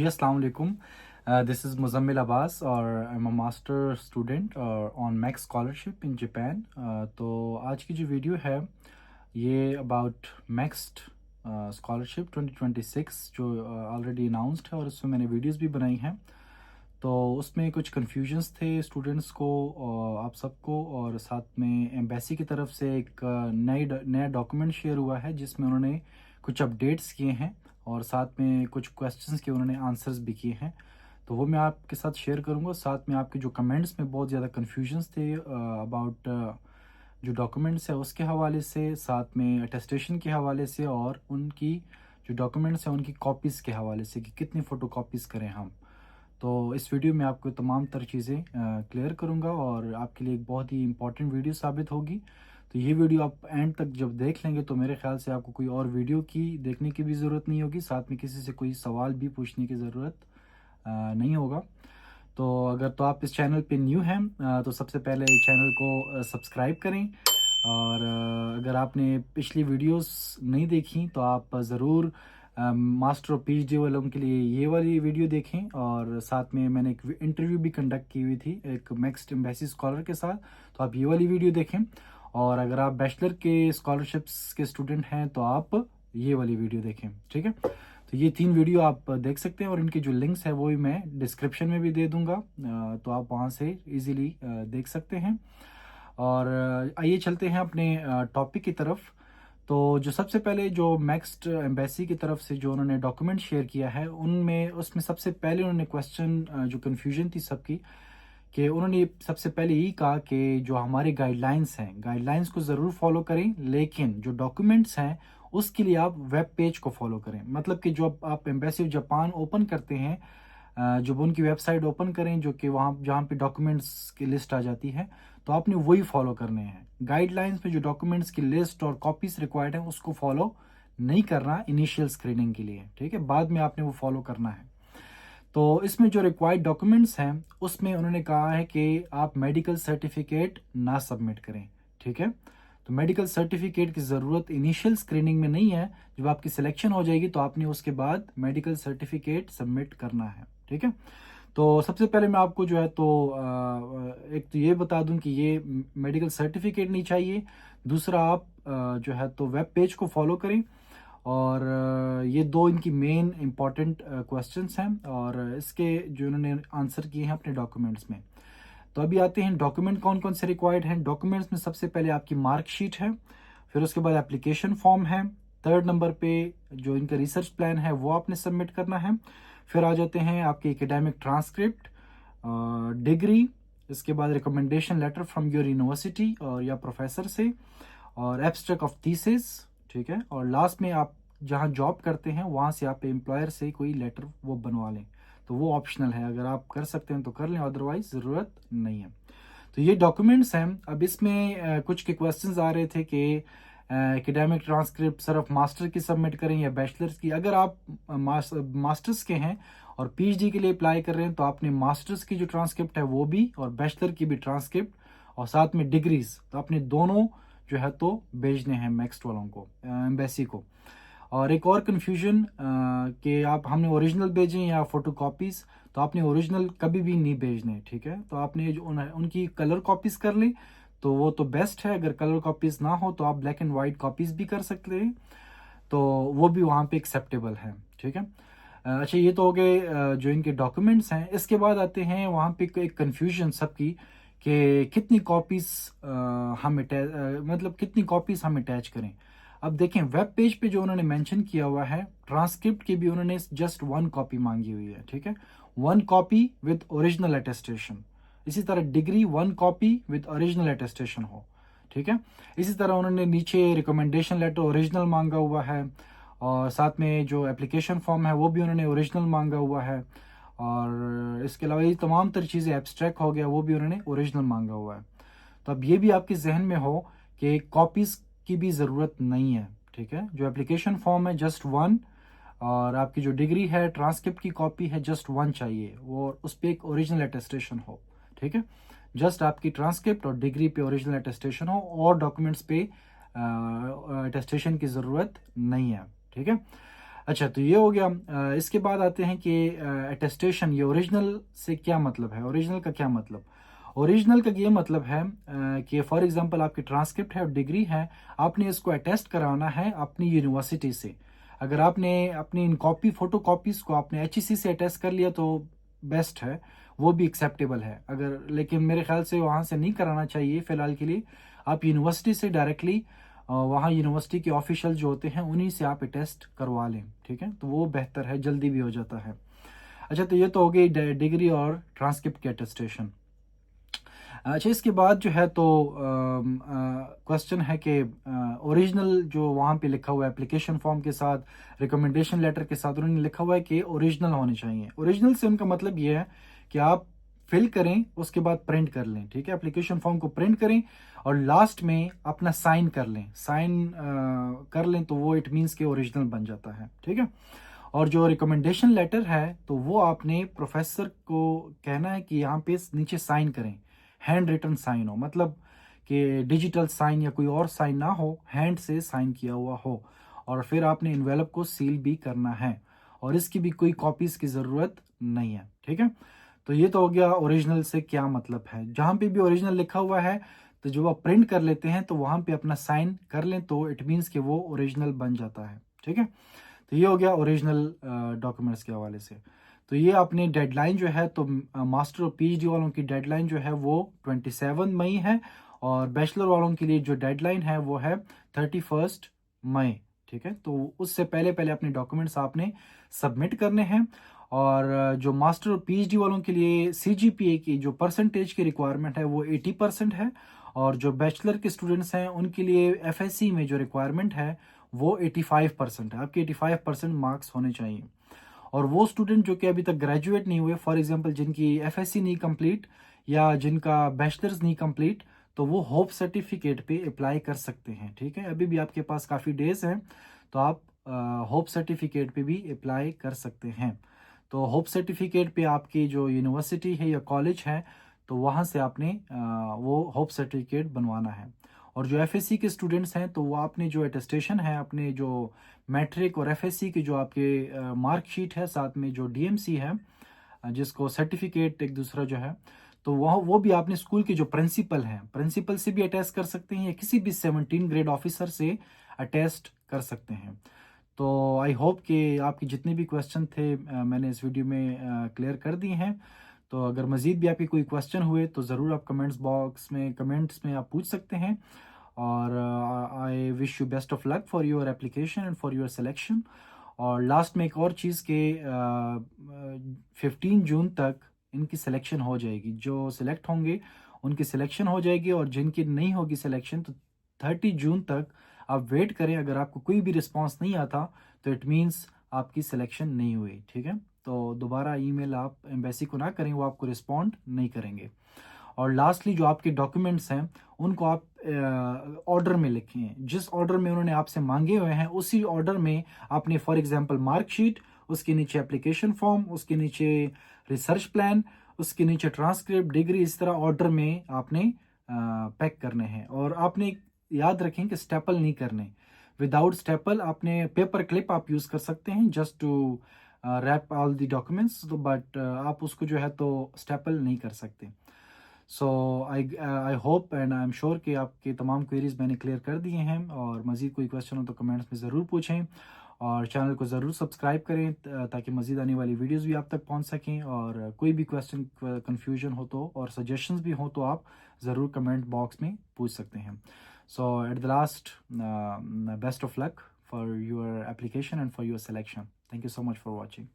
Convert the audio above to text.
जी अस्सलाम वालेकुम। This is Muzammil Abbas और I am a master student on max scholarship in Japan. तो आज की जो वीडियो है ये अबाउट मैक्स स्कॉलरशिप 2026 जो ऑलरेडी अनाउंस्ड है और उसमें मैंने वीडियोस भी बनाई हैं। तो उसमें कुछ कन्फ्यूजन्स थे स्टूडेंट्स को और आप सबको, और साथ में एम्बेसी की तरफ से एक नया डॉक्यूमेंट शेयर हुआ है जिसमें उन्होंने कुछ अपडेट्स किए हैं और साथ में कुछ क्वेश्चंस के उन्होंने आंसर्स भी किए हैं। तो वो मैं आपके साथ शेयर करूंगा। साथ में आपके जो कमेंट्स में बहुत ज़्यादा कन्फ्यूजन्स थे अबाउट जो डॉक्यूमेंट्स है उसके हवाले से, साथ में अटेस्टेशन के हवाले से और उनकी जो डॉक्यूमेंट्स हैं उनकी कॉपीज़ के हवाले से कि कितनी फ़ोटो कॉपीज़ करें हम। तो इस वीडियो में आपको तमाम तर चीज़ें क्लियर करूंगा और आपके लिए एक बहुत ही इंपॉर्टेंट वीडियो साबित होगी। तो ये वीडियो आप एंड तक जब देख लेंगे तो मेरे ख्याल से आपको कोई और वीडियो की देखने की भी ज़रूरत नहीं होगी, साथ में किसी से कोई सवाल भी पूछने की ज़रूरत नहीं होगा। तो अगर तो आप इस चैनल पे न्यू हैं तो सबसे पहले चैनल को सब्सक्राइब करें, और अगर आपने पिछली वीडियोस नहीं देखी तो आप ज़रूर मास्टर और पीएचडी वालों के लिए ये वाली वीडियो देखें। और साथ में मैंने एक इंटरव्यू भी कंडक्ट की हुई थी एक मैक्स एम्बेसी स्कॉलर के साथ, तो आप ये वाली वीडियो देखें। और अगर आप बैचलर के स्कॉलरशिप्स के स्टूडेंट हैं तो आप ये वाली वीडियो देखें, ठीक है। तो ये 3 वीडियो आप देख सकते हैं और इनके जो लिंक्स है वो भी मैं डिस्क्रिप्शन में भी दे दूंगा, तो आप वहाँ से इजीली देख सकते हैं। और आइए चलते हैं अपने टॉपिक की तरफ। तो जो सबसे पहले जो मैक्स एम्बेसी की तरफ से जो उन्होंने डॉक्यूमेंट शेयर किया है उनमें उसमें सबसे पहले उन्होंने क्वेश्चन जो कन्फ्यूजन थी सबकी, कि उन्होंने सबसे पहले यही कहा कि जो हमारे गाइडलाइंस हैं गाइडलाइंस को ज़रूर फॉलो करें, लेकिन जो डॉक्यूमेंट्स हैं उसके लिए आप वेब पेज को फॉलो करें। मतलब कि जो आप एम्बेसी ऑफ जापान ओपन करते हैं, जब उनकी वेबसाइट ओपन करें जो कि वहाँ जहाँ पे डॉक्यूमेंट्स की लिस्ट आ जाती है, तो आपने वही फॉलो करने हैं। गाइडलाइंस में जो डॉक्यूमेंट्स की लिस्ट और कॉपीज रिक्वायर्ड है उसको फॉलो नहीं करना इनिशियल स्क्रीनिंग के लिए, ठीक है। बाद में आपने वो फॉलो करना है। तो इसमें जो रिक्वायर्ड डॉक्यूमेंट्स हैं उसमें उन्होंने कहा है कि आप मेडिकल सर्टिफिकेट ना सबमिट करें, ठीक है। तो मेडिकल सर्टिफिकेट की ज़रूरत इनिशियल स्क्रीनिंग में नहीं है। जब आपकी सिलेक्शन हो जाएगी तो आपने उसके बाद मेडिकल सर्टिफिकेट सबमिट करना है, ठीक है। तो सबसे पहले मैं आपको जो है तो एक तो ये बता दूं कि ये मेडिकल सर्टिफिकेट नहीं चाहिए। दूसरा आप जो है तो वेब पेज को फॉलो करें। और ये दो इनकी मेन इंपॉर्टेंट क्वेश्चंस हैं और इसके जो इन्होंने आंसर किए हैं अपने डॉक्यूमेंट्स में। तो अभी आते हैं डॉक्यूमेंट कौन कौन से रिक्वायर्ड हैं। डॉक्यूमेंट्स में सबसे पहले आपकी मार्कशीट है, फिर उसके बाद एप्लीकेशन फॉर्म है, थर्ड नंबर पे जो इनका रिसर्च प्लान है वो आपने सबमिट करना है। फिर आ जाते हैं आपके एकेडमिक ट्रांसक्रिप्ट, डिग्री, इसके बाद recommendation letter from your university और या प्रोफेसर से, और एब्स्ट्रैक्ट ऑफ थीसिस, ठीक है। और लास्ट में आप जहाँ जॉब करते हैं वहाँ से आप एम्प्लॉयर से कोई लेटर वो बनवा लें, तो वो ऑप्शनल है। अगर आप कर सकते हैं तो कर लें, अदरवाइज ज़रूरत नहीं है। तो ये डॉक्यूमेंट्स हैं। अब इसमें कुछ के क्वेश्चंस आ रहे थे कि एकेडमिक ट्रांसक्रिप्ट सिर्फ मास्टर की सबमिट करें या बैचलर्स की। अगर आप मास्टर्स के हैं और पीएचडी के लिए अप्लाई कर रहे हैं तो आपने मास्टर्स की जो ट्रांसक्रिप्ट है वो भी और बैचलर की भी ट्रांसक्रिप्ट और साथ में डिग्रीज, तो आपने दोनों जो है तो भेजने हैं मैक्स वालों को, एम्बेसी को। और एक और कन्फ्यूजन कि आप हमने ओरिजिनल भेजें या फोटो कॉपीज़, तो आपने ओरिजिनल कभी भी नहीं भेजने, ठीक है। तो आपने जो उनकी कलर कॉपीज़ कर लें तो वो तो बेस्ट है। अगर कलर कॉपीज़ ना हो तो आप ब्लैक एंड वाइट कॉपीज़ भी कर सकते हैं, तो वो भी वहाँ पे एक्सेप्टेबल है, ठीक है। अच्छा, ये तो हो गए जो इनके डॉक्यूमेंट्स हैं। इसके बाद आते हैं वहाँ पे एक कन्फ्यूजन सबकी कि कितनी कॉपीज़ मतलब कितनी कॉपीज़ हम अटैच करें। अब देखें वेब पेज पे जो उन्होंने मेंशन किया हुआ है, ट्रांसक्रिप्ट की भी उन्होंने जस्ट 1 कॉपी मांगी हुई है, ठीक है। 1 कॉपी विद ओरिजिनल अटेस्टेशन। इसी तरह degree 1 copy with original attestation हो, ठीक है। इसी तरह उन्होंने नीचे रिकमेंडेशन लेटर ओरिजिनल मांगा हुआ है, और साथ में जो एप्लीकेशन फॉर्म है वो भी उन्होंने ओरिजिनल मांगा हुआ है। और इसके अलावा ये तमाम तर चीज़ें, एब्स्ट्रैक्ट हो गया वो भी उन्होंने ओरिजिनल मांगा हुआ है। तो अब ये भी आपके जहन में हो कि कॉपीज़ की भी ज़रूरत नहीं है, ठीक है। जो एप्लीकेशन फॉर्म है जस्ट 1, और आपकी जो डिग्री है ट्रांसक्रिप्ट की कॉपी है जस्ट 1 चाहिए, वो उस पर एक ओरिजिनल अटेस्टेशन हो, ठीक है। जस्ट आपकी ट्रांसक्रिप्ट और डिग्री पे ओरिजिनल अटेस्टेशन हो और डॉक्यूमेंट्स पे अटेस्टेशन की ज़रूरत नहीं है, ठीक है। अच्छा, तो ये हो गया। इसके बाद आते हैं कि अटेस्टेशन, ये ओरिजिनल से क्या मतलब है, ओरिजिनल का क्या मतलब। ओरिजिनल का ये मतलब है कि फॉर एग्जांपल आपकी ट्रांसक्रिप्ट है और डिग्री है, आपने इसको अटेस्ट कराना है अपनी यूनिवर्सिटी से। अगर आपने अपनी इन कॉपी फोटो कॉपीज को आपने HEC से अटेस्ट कर लिया तो बेस्ट है, वो भी एक्सेप्टेबल है। अगर लेकिन मेरे ख्याल से वहाँ से नहीं कराना चाहिए फिलहाल के लिए। आप यूनिवर्सिटी से डायरेक्टली वहाँ यूनिवर्सिटी के ऑफिशियल जो होते हैं उन्हीं से आप टेस्ट करवा लें, ठीक है, तो वो बेहतर है, जल्दी भी हो जाता है। अच्छा, तो ये तो हो गई डिग्री और ट्रांसक्रिप्ट की अटेस्टेशन। अच्छा, इसके बाद जो है तो क्वेश्चन है कि ओरिजिनल जो वहाँ पे लिखा हुआ है एप्लीकेशन फॉर्म के साथ, रिकमेंडेशन लेटर के साथ, उन्होंने लिखा हुआ है कि ओरिजिनल होने चाहिए। ओरिजिनल से उनका मतलब ये है कि आप फिल करें, उसके बाद प्रिंट कर लें, ठीक है, एप्लीकेशन फॉर्म को प्रिंट करें और लास्ट में अपना साइन कर लें। साइन कर लें तो वो इट मीन्स के ओरिजिनल बन जाता है, ठीक है। और जो रिकमेंडेशन लेटर है तो वो आपने प्रोफेसर को कहना है कि यहाँ पे नीचे साइन करें, हैंड रिटन साइन हो, मतलब कि डिजिटल साइन या कोई और साइन ना हो, हैंड से साइन किया हुआ हो। और फिर आपने इन्वेलप को सील भी करना है और इसकी भी कोई कॉपीज की ज़रूरत नहीं है, ठीक है। तो ये तो हो गया ओरिजिनल से क्या मतलब है। जहाँ पे भी ओरिजिनल लिखा हुआ है तो जब आप प्रिंट कर लेते हैं तो वहाँ पे अपना साइन कर लें तो इट मीन्स कि वो ओरिजिनल बन जाता है, ठीक है। तो ये हो गया ओरिजिनल डॉक्यूमेंट्स के हवाले से। तो ये अपनी डेडलाइन जो है तो मास्टर और PhD वालों की डेडलाइन जो है वो 27 मई है और बैचलर वालों के लिए जो डेडलाइन है वो है 31 मई, ठीक है। तो उससे पहले पहले अपने डॉक्यूमेंट्स आपने सबमिट करने हैं। और जो मास्टर और PhD वालों के लिए CGPA की जो परसेंटेज की रिक्वायरमेंट है वो 80% है और जो बैचलर के स्टूडेंट्स हैं उनके लिए FSC में जो रिक्वायरमेंट है वो 85% है। आपके 85% मार्क्स होने चाहिए। और वो स्टूडेंट जो कि अभी तक ग्रेजुएट नहीं हुए, फॉर एग्जांपल जिनकी FSC नहीं कंप्लीट या जिनका बैचलर्स नहीं कंप्लीट, तो वो होप सर्टिफिकेट पे अप्लाई कर सकते हैं, ठीक है। अभी भी आपके पास काफ़ी डेज हैं तो आप होप सर्टिफिकेट पे भी अप्लाई कर सकते हैं। तो होप सर्टिफिकेट पे आपकी जो यूनिवर्सिटी है या कॉलेज है तो वहाँ से आपने वो होप सर्टिफिकेट बनवाना है। और जो FSC के स्टूडेंट्स हैं तो वो आपने जो अटेस्टेशन है, अपने जो मैट्रिक और FSC की जो आपके मार्कशीट है, साथ में जो DMC है जिसको सर्टिफिकेट एक दूसरा जो है, तो वह वो भी आपने स्कूल के जो प्रिंसिपल हैं, प्रिंसिपल से भी अटेस्ट कर सकते हैं या किसी भी 17 ग्रेड ऑफिसर से अटेस्ट कर सकते हैं। तो आई होप कि आपके जितने भी क्वेश्चन थे मैंने इस वीडियो में क्लियर कर दिए हैं। तो अगर मज़ीद भी आपके कोई क्वेश्चन हुए तो ज़रूर आप कमेंट्स में आप पूछ सकते हैं। और I wish you best of luck for your application and for your selection. और लास्ट में एक और चीज़ के 15 जून तक इनकी सिलेक्शन हो जाएगी, जो सिलेक्ट होंगे उनकी सिलेक्शन हो जाएगी और जिनकी नहीं होगी सिलेक्शन तो 30 जून तक आप वेट करें। अगर आपको कोई भी रिस्पांस नहीं आता तो इट मीन्स आपकी सिलेक्शन नहीं हुई, ठीक है। तो दोबारा ईमेल आप एम्बेसी को ना करें, वो आपको रिस्पॉन्ड नहीं करेंगे। और लास्टली जो आपके डॉक्यूमेंट्स हैं उनको आप ऑर्डर में लिखें, जिस ऑर्डर में उन्होंने आपसे मांगे हुए हैं उसी ऑर्डर में आपने फॉर एग्जांपल मार्कशीट, उसके नीचे एप्लीकेशन फॉर्म, उसके नीचे रिसर्च प्लान, उसके नीचे ट्रांसक्रिप्ट, डिग्री, इस तरह ऑर्डर में आपने पैक करने हैं। और आपने याद रखें कि स्टेपल नहीं करने, विदाउट स्टेपल आपने पेपर क्लिप आप यूज़ कर सकते हैं just to wrap all the documents, तो बट आप उसको जो है तो स्टेपल नहीं कर सकते। So I hope and I am sure कि आपके तमाम क्वेरीज मैंने क्लियर कर दिए हैं। और मज़ीद कोई क्वेश्चन हो तो कमेंट्स में ज़रूर पूछें और चैनल को ज़रूर सब्सक्राइब करें ताकि मज़ीद आने वाली वीडियोस भी आप तक पहुंच सकें। और कोई भी क्वेश्चन कन्फ्यूजन हो तो और सजेशंस भी हो तो आप ज़रूर कमेंट बॉक्स में पूछ सकते हैं। So at the last, best of luck for your application and for your selection. Thank you so much for watching.